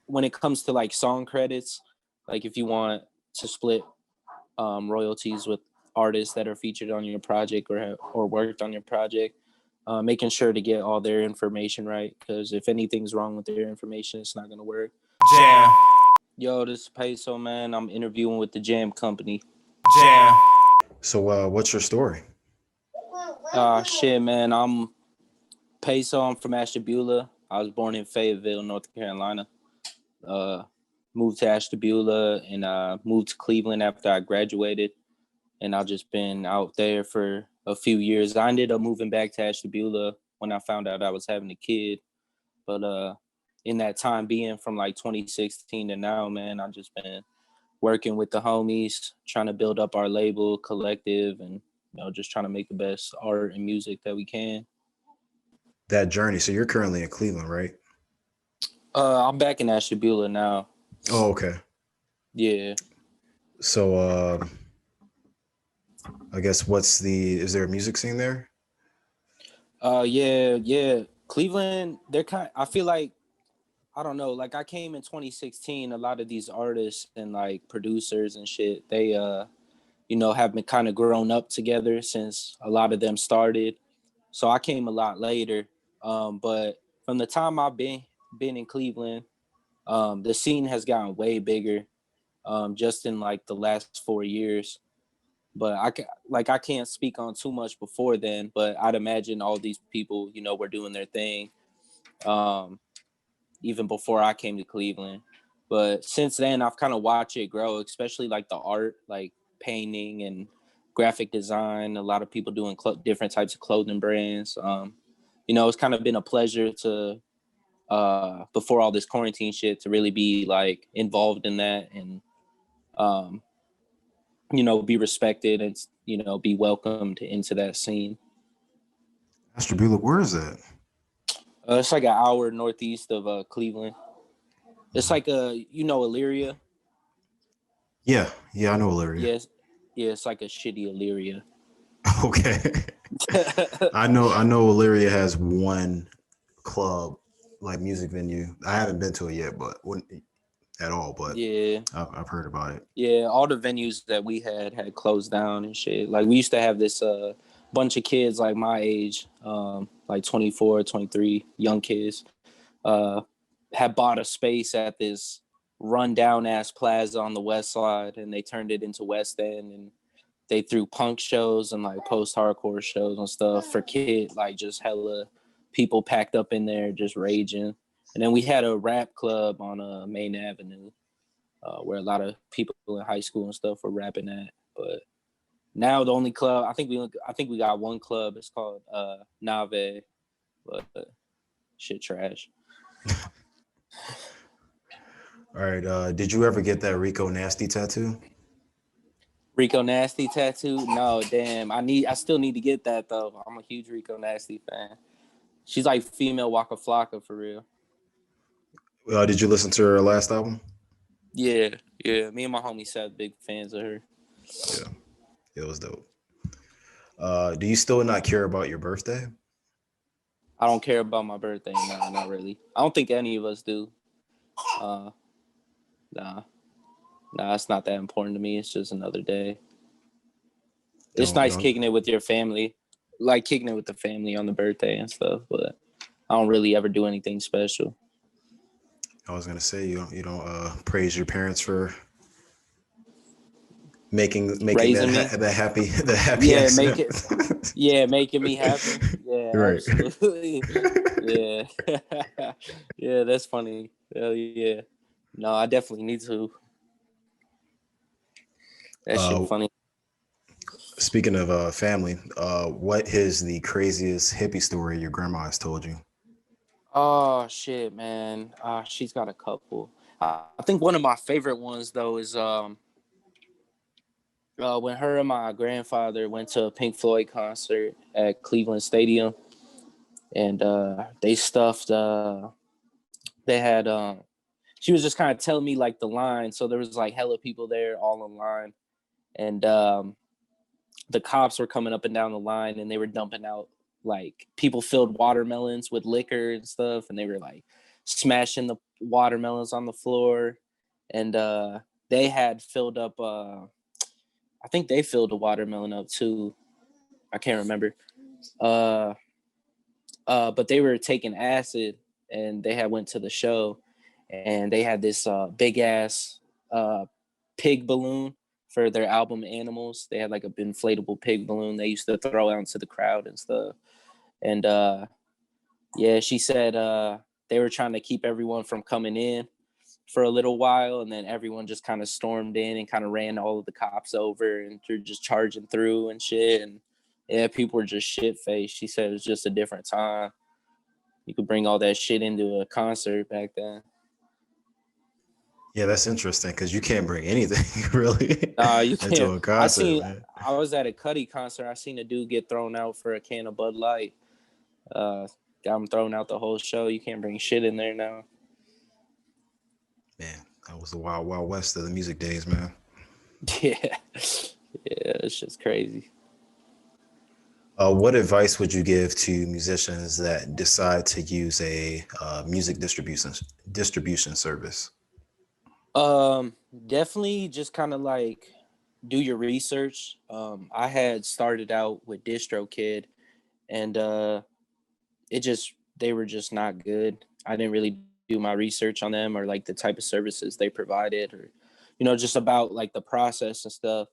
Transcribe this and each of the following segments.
when it comes to like song credits, like if you want to split royalties with artists that are featured on your project or worked on your project, making sure to get all their information right, because if anything's wrong with their information, it's not gonna work. Jam. Yo, this is Peso, man. I'm interviewing with the Jam Company. Jam. So, what's your story? Shit, man. I'm Peso. I'm from Ashtabula. I was born in Fayetteville, North Carolina. Moved to Ashtabula and moved to Cleveland after I graduated. And I've just been out there for a few years. I ended up moving back to Ashtabula when I found out I was having a kid. But in that time being from like 2016 to now, man, I've just been working with the homies, trying to build up our label, collective, and just trying to make the best art and music that we can. That journey. So you're currently in Cleveland, right? I'm back in Ashtabula now. Oh, okay. Yeah. So I guess is there a music scene there? Yeah. Cleveland, I feel like, I don't know, like I came in 2016, a lot of these artists and like producers and shit, they have been kind of grown up together since a lot of them started. So I came a lot later. But from the time I've been in Cleveland, the scene has gotten way bigger, just in like the last 4 years. But I can't speak on too much before then, but I'd imagine all these people, were doing their thing, even before I came to Cleveland. But since then, I've kind of watched it grow, especially like the art, like painting and graphic design. A lot of people doing different types of clothing brands. It's kind of been a pleasure to, before all this quarantine shit, to really be like involved in that and, be respected and, be welcomed into that scene. Ashtabula, where is that? It's like an hour northeast of Cleveland. It's like Elyria. Yeah, I know Elyria. Yes, yeah, it's like a shitty Elyria. Okay. I know Elyria has one club, like music venue. I haven't been to it yet, but at all. But yeah, I've heard about it. Yeah, all the venues that we had closed down and shit. Like we used to have this bunch of kids like my age, like 24, 23, young kids, had bought a space at this rundown ass plaza on the west side, and they turned it into West End, and they threw punk shows and like post-hardcore shows and stuff for kids, like just hella people packed up in there just raging. And then we had a rap club on Main Avenue, where a lot of people in high school and stuff were rapping at. But now the only club, I think we got one club. It's called Nave, but shit trash. All right. Did you ever get that Rico Nasty tattoo? Rico Nasty tattoo? No, damn. I still need to get that though. I'm a huge Rico Nasty fan. She's like female Waka Flocka for real. Did you listen to her last album? Yeah. Me and my homie Seth big fans of her. Yeah, it was dope. Do you still not care about your birthday? I don't care about my birthday. No, not really. I don't think any of us do. Nah, it's not that important to me. It's just another day. It's nice kicking it with your family, like kicking it with the family on the birthday and stuff, but I don't really ever do anything special. I was gonna say you don't praise your parents for making the happy yeah accident. making me happy. Yeah, right. Absolutely. Yeah. Yeah, that's funny. Hell yeah. No, I definitely need to. That shit funny. Speaking of family, what is the craziest hippie story your grandma has told you? Oh shit, man. She's got a couple. I think one of my favorite ones though is when her and my grandfather went to a Pink Floyd concert at Cleveland Stadium, and they stuffed. They had. She was just kind of telling me like the line, so there was like hella people there all in line, and the cops were coming up and down the line, and they were dumping out like people filled watermelons with liquor and stuff, and they were like smashing watermelons on the floor, and they had filled up. I think they filled a watermelon up too. I can't remember. But they were taking acid, and they had went to the show, and they had this big ass pig balloon for their album Animals. They had like a inflatable pig balloon they used to throw out into the crowd and stuff. And yeah, she said they were trying to keep everyone from coming in for a little while, and then everyone just kind of stormed in and kind of ran all of the cops over, and they're just charging through and shit. And yeah, people were just shit faced. She said it was just a different time. You could bring all that shit into a concert back then. Yeah, that's interesting because you can't bring anything really You into can't. a concert, man. I was at a Cuddy concert. I seen a dude get thrown out for a can of Bud Light. Got him thrown out the whole show. You can't bring shit in there now. Man, that was the wild, wild west of the music days, man. Yeah, it's just crazy. What advice would you give to musicians that decide to use a music distribution service? Definitely just kind of like do your research. I had started out with DistroKid, and they were just not good. I didn't really do my research on them, or like the type of services they provided, or just about like the process and stuff.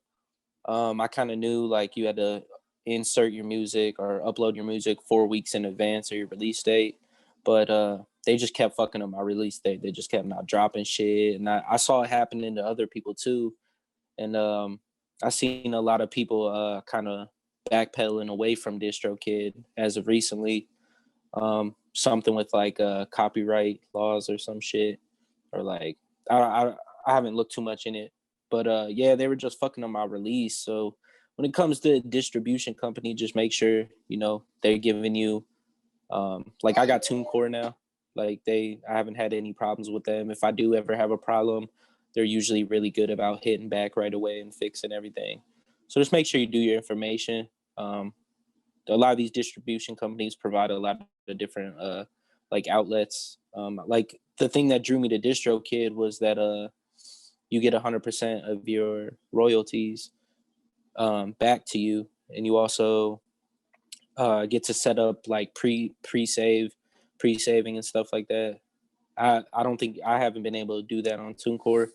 I kind of knew like you had to insert your music or upload your music 4 weeks in advance of your release date, but they just kept fucking up my release date. They just kept not dropping shit, and I saw it happening to other people too. And I seen a lot of people kind of backpedaling away from DistroKid as of recently. Something with like copyright laws or some shit, or like I haven't looked too much in it, but yeah, they were just fucking on my release. So when it comes to distribution company, just make sure they're giving you like I got TuneCore now. Like I haven't had any problems with them. If I do ever have a problem, they're usually really good about hitting back right away and fixing everything. So just make sure you do your information. A lot of these distribution companies provide a lot of different like outlets. Like the thing that drew me to DistroKid was that you get 100% of your royalties back to you, and you also get to set up like pre-saving and stuff like that. I haven't been able to do that on TuneCore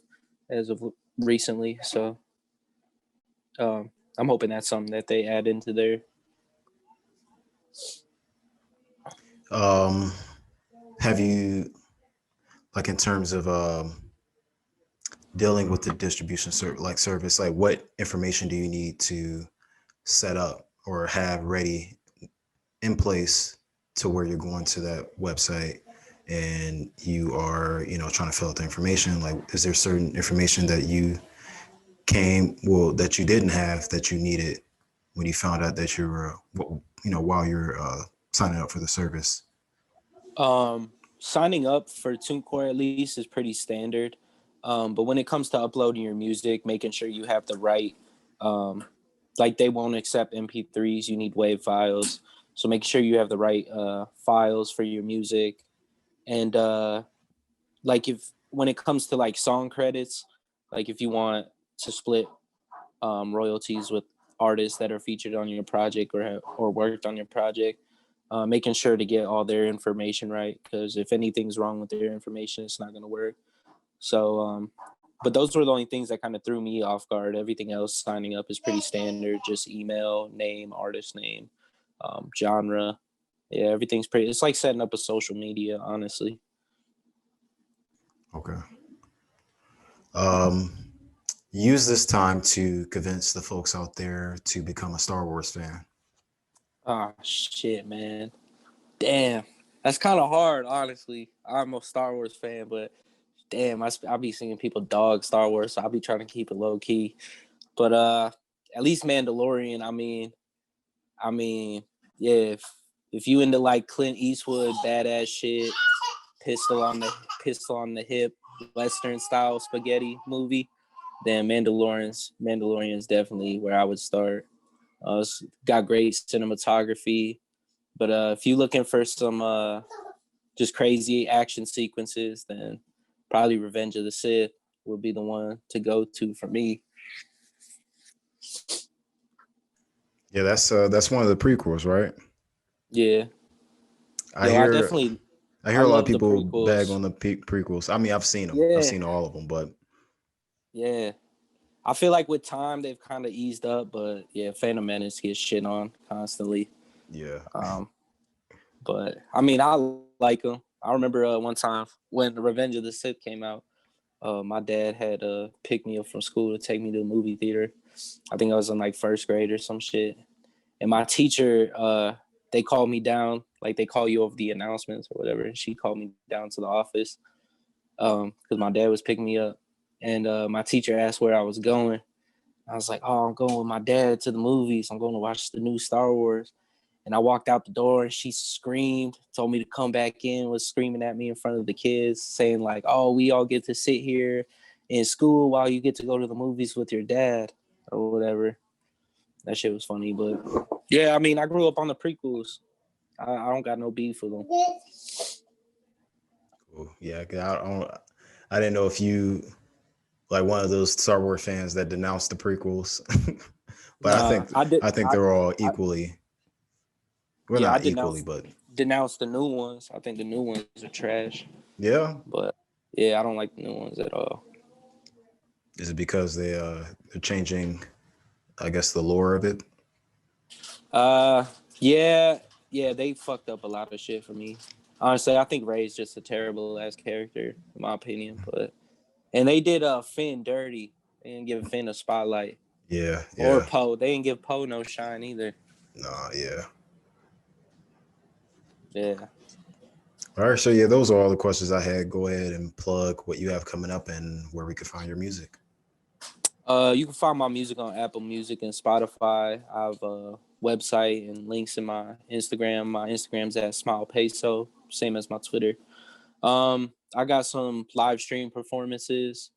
as of recently, so I'm hoping that's something that they add into there. Have you, like, in terms of dealing with the distribution service, like what information do you need to set up or have ready in place to where you're going to that website and you are, trying to fill out the information? Like, is there certain information that that you didn't have that you needed when you found out that you were, while you're signing up for the service? Signing up for TuneCore at least is pretty standard. But when it comes to uploading your music, making sure you have the right, like they won't accept MP3s, you need WAV files. So make sure you have the right files for your music. And like when it comes to like song credits, like if you want to split royalties with artists that are featured on your project or worked on your project, making sure to get all their information right, because if anything's wrong with their information, it's not going to work. So but those were the only things that kind of threw me off guard. Everything else signing up is pretty standard, just email, name, artist name, genre. Yeah, everything's it's like setting up a social media, honestly. Okay. Use this time to convince the folks out there to become a Star Wars fan. Oh shit, man. Damn. That's kind of hard, honestly. I'm a Star Wars fan, but damn, I'll be seeing people dog Star Wars, so I'll be trying to keep it low key. But at least Mandalorian, I mean, yeah, if you into like Clint Eastwood badass shit, pistol on the hip, Western style spaghetti movie, then Mandalorian's definitely where I would start. It's got great cinematography, but if you looking for some just crazy action sequences, then probably Revenge of the Sith would be the one to go to for me. Yeah, that's one of the prequels, right? Yeah. I hear I a lot of love the people bag prequels. on the prequels. I mean, I've seen them. I've Yeah. seen all of them, but Yeah. I feel like with time they've kind of eased up, but yeah, Phantom Menace gets shit on constantly. yeah. But I mean, I like them. I remember one time when the Revenge of the Sith came out, my dad had picked me up from school to take me to the movie theater. I think I was in like first grade or some shit. And my teacher, they called me down, like they call you over the announcements or whatever. And she called me down to the office because my dad was picking me up. And my teacher asked where I was going. I was like, oh, I'm going with my dad to the movies. I'm going to watch the new Star Wars. And I walked out the door and she screamed, told me to come back in, was screaming at me in front of the kids, saying like, oh, we all get to sit here in school while you get to go to the movies with your dad or whatever. That shit was funny. But yeah, I mean, I grew up on the prequels. I don't got no beef with them. Cool. Yeah, I didn't know if you like one of those Star Wars fans that denounced the prequels. But I think they're all equally. Well, Yeah, I not equally, but denounced the new ones. I think the new ones are trash. yeah. But yeah, I don't like the new ones at all. Is it because they're changing, I guess, the lore of it? Yeah, they fucked up a lot of shit for me. Honestly, I think Rey's just a terrible ass character, in my opinion. And they did Finn dirty. They didn't give Finn a spotlight. Yeah. Or Poe. They didn't give Poe no shine either. Nah, yeah. Yeah. All right, so yeah, those are all the questions I had. Go ahead and plug what you have coming up and where we can find your music. You can find my music on Apple Music and Spotify. I have a website and links in my Instagram. My Instagram's at Smile Peso, same as my Twitter. I got some live stream performances.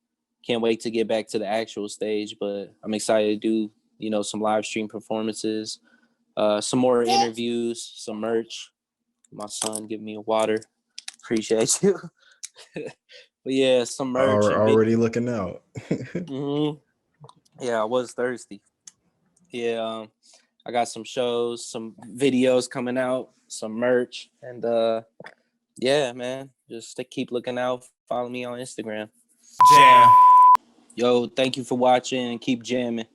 Can't wait to get back to the actual stage, but I'm excited to do, some live stream performances, some more interviews, some merch. My son give me a water. Appreciate you. But yeah, some merch. Already looking out. Mm-hmm. Yeah, I was thirsty. Yeah, I got some shows, some videos coming out, some merch, and yeah, man, just to keep looking out. Follow me on Instagram. Jam. Yo, thank you for watching. Keep jamming.